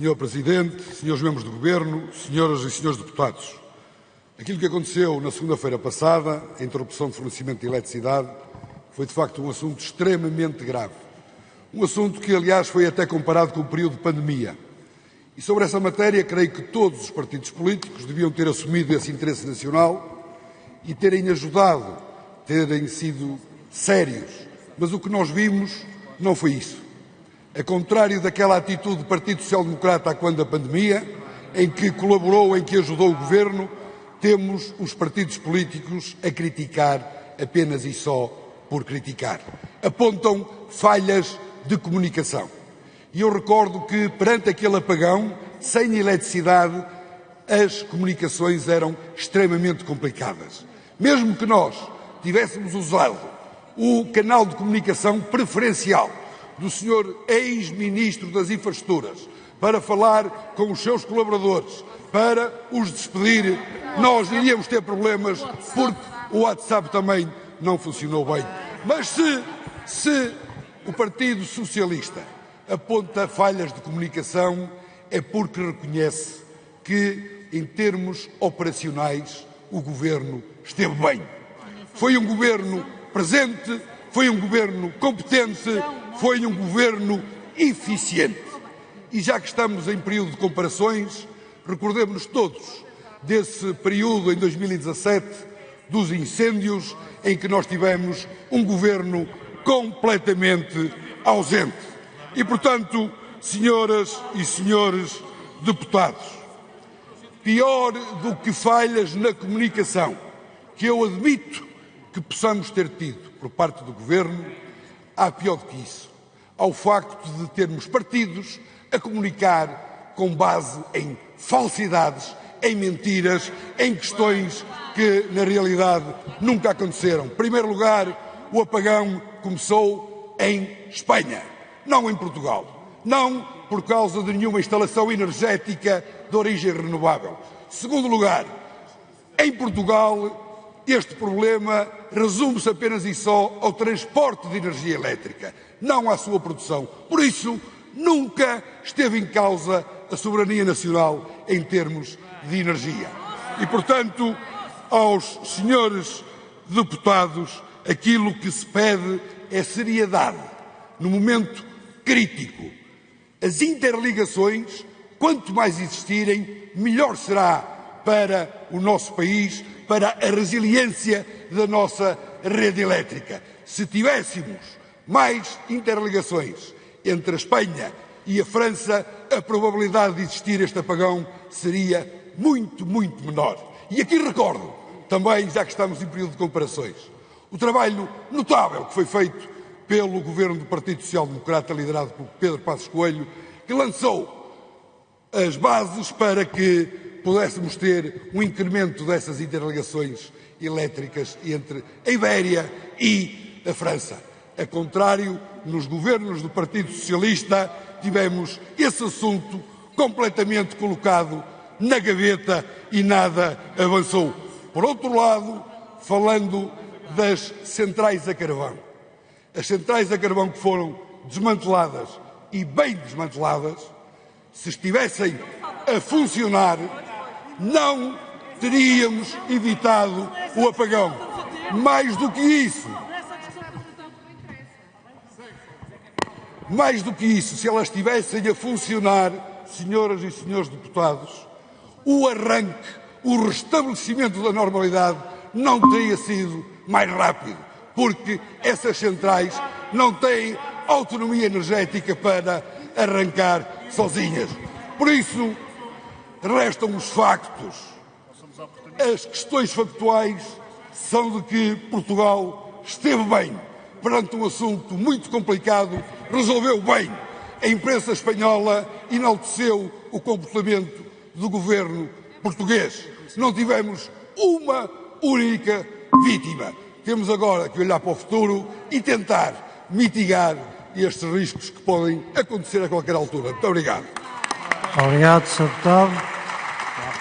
Senhor Presidente, senhores membros do Governo, senhoras e senhores deputados, aquilo que aconteceu na segunda-feira passada, a interrupção de fornecimento de eletricidade, foi de facto um assunto extremamente grave. Um assunto que, aliás, foi até comparado com o período de pandemia. E sobre essa matéria, creio que todos os partidos políticos deviam ter assumido esse interesse nacional e terem ajudado, terem sido sérios. Mas o que nós vimos não foi isso. A contrário daquela atitude do Partido Social Democrata quando da pandemia, em que colaborou, em que ajudou o Governo, temos os partidos políticos a criticar apenas e só por criticar. Apontam falhas de comunicação. E eu recordo que, perante aquele apagão, sem eletricidade, as comunicações eram extremamente complicadas. Mesmo que nós tivéssemos usado o canal de comunicação preferencial do Sr. ex-ministro das Infraestruturas para falar com os seus colaboradores, para os despedir, nós iríamos ter problemas porque o WhatsApp também não funcionou bem. Mas se o Partido Socialista aponta falhas de comunicação, é porque reconhece que, em termos operacionais, o Governo esteve bem. Foi um Governo presente, foi um Governo competente, foi um Governo eficiente. E já que estamos em período de comparações, recordemos-nos todos desse período em 2017, dos incêndios, em que nós tivemos um Governo completamente ausente. E, portanto, senhoras e senhores deputados, pior do que falhas na comunicação, que eu admito que possamos ter tido por parte do Governo, há pior do que isso. Há o facto de termos partidos a comunicar com base em falsidades, em mentiras, em questões que, na realidade, nunca aconteceram. Em primeiro lugar, o apagão começou em Espanha, não em Portugal. Não por causa de nenhuma instalação energética de origem renovável. Em segundo lugar, em Portugal, este problema resume-se apenas e só ao transporte de energia elétrica, não à sua produção. Por isso, nunca esteve em causa a soberania nacional em termos de energia. E, portanto, aos senhores deputados, aquilo que se pede é seriedade. No momento crítico, as interligações, quanto mais existirem, melhor será para o nosso país, para a resiliência da nossa rede elétrica. Se tivéssemos mais interligações entre a Espanha e a França, a probabilidade de existir este apagão seria muito, muito menor. E aqui recordo, também, já que estamos em período de comparações, o trabalho notável que foi feito pelo Governo do Partido Social Democrata, liderado por Pedro Passos Coelho, que lançou as bases para que pudéssemos ter um incremento dessas interligações elétricas entre a Ibéria e a França. A contrário, nos governos do Partido Socialista, tivemos esse assunto completamente colocado na gaveta e nada avançou. Por outro lado, falando das centrais a carvão. As centrais a carvão que foram desmanteladas e bem desmanteladas, se estivessem a funcionar, não teríamos evitado o apagão. Mais do que isso, se elas estivessem a funcionar, senhoras e senhores deputados, o arranque, o restabelecimento da normalidade não teria sido mais rápido, porque essas centrais não têm autonomia energética para arrancar sozinhas. Por isso, restam os factos. As questões factuais são de que Portugal esteve bem perante um assunto muito complicado, resolveu bem. A imprensa espanhola enalteceu o comportamento do governo português. Não tivemos uma única vítima. Temos agora que olhar para o futuro e tentar mitigar estes riscos que podem acontecer a qualquer altura. Muito obrigado. Obrigado, Sr. Deputado.